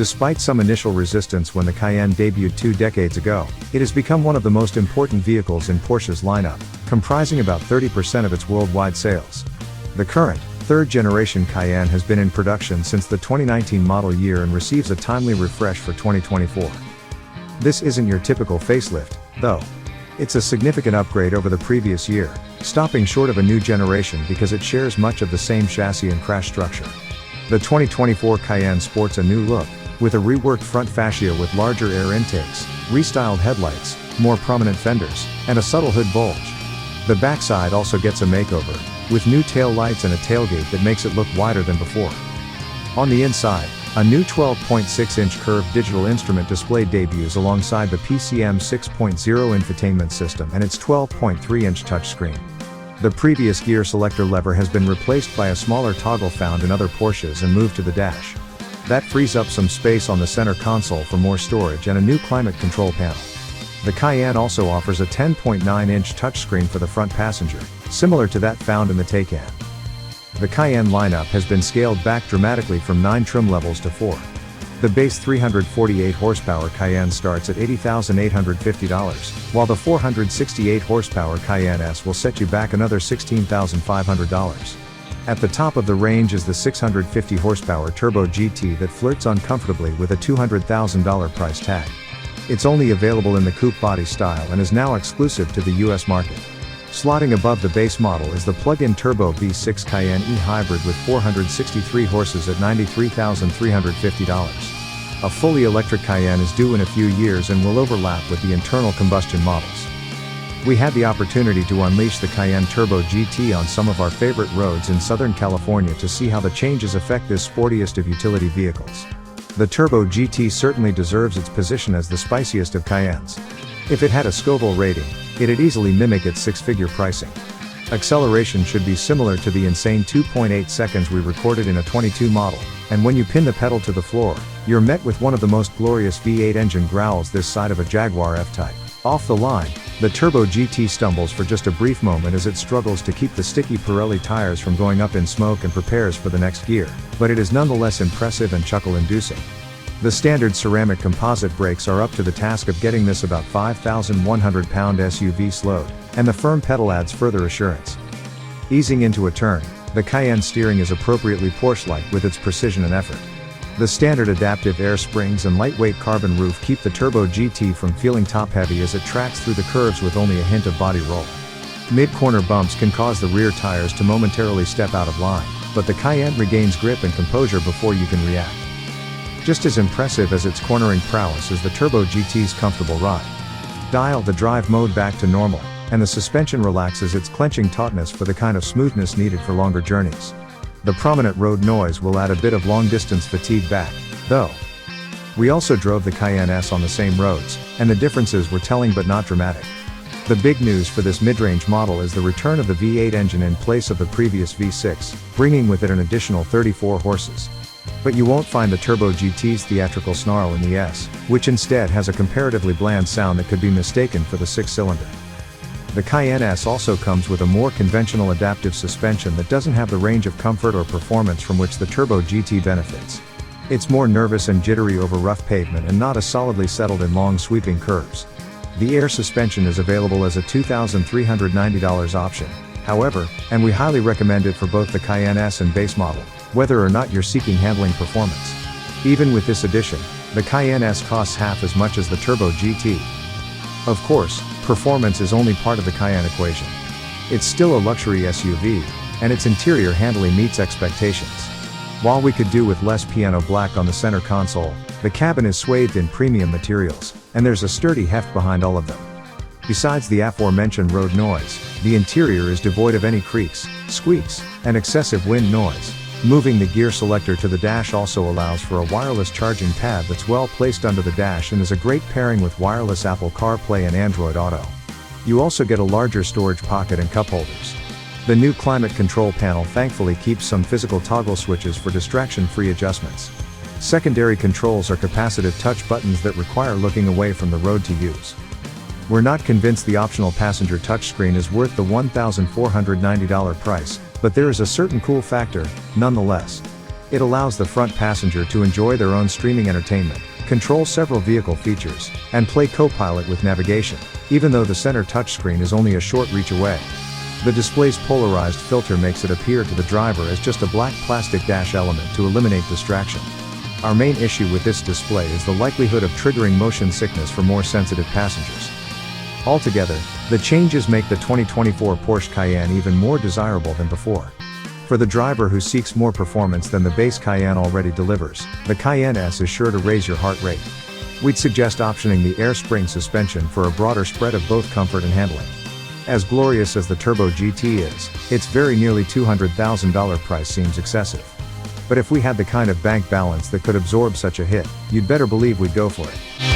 Despite some initial resistance when the Cayenne debuted 2 decades ago, it has become one of the most important vehicles in Porsche's lineup, comprising about 30% of its worldwide sales. The current, third-generation Cayenne has been in production since the 2019 model year and receives a timely refresh for 2024. This isn't your typical facelift, though. It's a significant upgrade over the previous year, stopping short of a new generation because it shares much of the same chassis and crash structure. The 2024 Cayenne sports a new look, with a reworked front fascia with larger air intakes, restyled headlights, more prominent fenders, and a subtle hood bulge. The backside also gets a makeover, with new tail lights and a tailgate that makes it look wider than before. On the inside, a new 12.6-inch curved digital instrument display debuts alongside the PCM 6.0 infotainment system and its 12.3-inch touchscreen. The previous gear selector lever has been replaced by a smaller toggle found in other Porsches and moved to the dash. That frees up some space on the center console for more storage and a new climate control panel. The Cayenne also offers a 10.9-inch touchscreen for the front passenger, similar to that found in the Taycan. The Cayenne lineup has been scaled back dramatically from 9 trim levels to 4. The base 348 horsepower Cayenne starts at $80,850, while the 468 horsepower Cayenne S will set you back another $16,500. At the top of the range is the 650 horsepower Turbo GT that flirts uncomfortably with a $200,000 price tag. It's only available in the coupe body style and is now exclusive to the US market. Slotting above the base model is the plug-in turbo V6 Cayenne E Hybrid with 463 horses at $93,350. A fully electric Cayenne is due in a few years and will overlap with the internal combustion models. We had the opportunity to unleash the Cayenne Turbo GT on some of our favorite roads in Southern California to see how the changes affect this sportiest of utility vehicles. The Turbo GT certainly deserves its position as the spiciest of Cayennes. If it had a Scoville rating, it'd easily mimic its 6-figure pricing. Acceleration should be similar to the insane 2.8 seconds we recorded in a 22 model, and when you pin the pedal to the floor, you're met with one of the most glorious V8 engine growls this side of a Jaguar F-Type. Off the line, the Turbo GT stumbles for just a brief moment as it struggles to keep the sticky Pirelli tires from going up in smoke and prepares for the next gear, but it is nonetheless impressive and chuckle-inducing. The standard ceramic composite brakes are up to the task of getting this about 5,100-pound SUV slowed, and the firm pedal adds further assurance. Easing into a turn, the Cayenne steering is appropriately Porsche-like with its precision and effort. The standard adaptive air springs and lightweight carbon roof keep the Turbo GT from feeling top-heavy as it tracks through the curves with only a hint of body roll. Mid-corner bumps can cause the rear tires to momentarily step out of line, but the Cayenne regains grip and composure before you can react. Just as impressive as its cornering prowess is the Turbo GT's comfortable ride. Dial the drive mode back to normal, and the suspension relaxes its clenching tautness for the kind of smoothness needed for longer journeys. The prominent road noise will add a bit of long-distance fatigue back, though. We also drove the Cayenne S on the same roads, and the differences were telling but not dramatic. The big news for this mid-range model is the return of the V8 engine in place of the previous V6, bringing with it an additional 34 horses. But you won't find the Turbo GT's theatrical snarl in the S, which instead has a comparatively bland sound that could be mistaken for the 6-cylinder. The Cayenne S also comes with a more conventional adaptive suspension that doesn't have the range of comfort or performance from which the Turbo GT benefits. It's more nervous and jittery over rough pavement and not as solidly settled in long sweeping curves. The air suspension is available as a $2,390 option, however, and we highly recommend it for both the Cayenne S and base model, whether or not you're seeking handling performance. Even with this addition, the Cayenne S costs half as much as the Turbo GT. Of course, performance is only part of the Cayenne equation. It's still a luxury SUV, and its interior handily meets expectations. While we could do with less piano black on the center console, the cabin is swathed in premium materials, and there's a sturdy heft behind all of them. Besides the aforementioned road noise, the interior is devoid of any creaks, squeaks, and excessive wind noise. Moving the gear selector to the dash also allows for a wireless charging pad that's well placed under the dash and is a great pairing with wireless Apple CarPlay and Android Auto. You also get a larger storage pocket and cup holders. The new climate control panel thankfully keeps some physical toggle switches for distraction-free adjustments. Secondary controls are capacitive touch buttons that require looking away from the road to use. We're not convinced the optional passenger touchscreen is worth the $1,490 price, but there is a certain cool factor, nonetheless. It allows the front passenger to enjoy their own streaming entertainment, control several vehicle features, and play co-pilot with navigation, even though the center touchscreen is only a short reach away. The display's polarized filter makes it appear to the driver as just a black plastic dash element to eliminate distraction. Our main issue with this display is the likelihood of triggering motion sickness for more sensitive passengers. Altogether, the changes make the 2024 Porsche Cayenne even more desirable than before. For the driver who seeks more performance than the base Cayenne already delivers, the Cayenne S is sure to raise your heart rate. We'd suggest optioning the air spring suspension for a broader spread of both comfort and handling. As glorious as the Turbo GT is, its very nearly $200,000 price seems excessive. But if we had the kind of bank balance that could absorb such a hit, you'd better believe we'd go for it.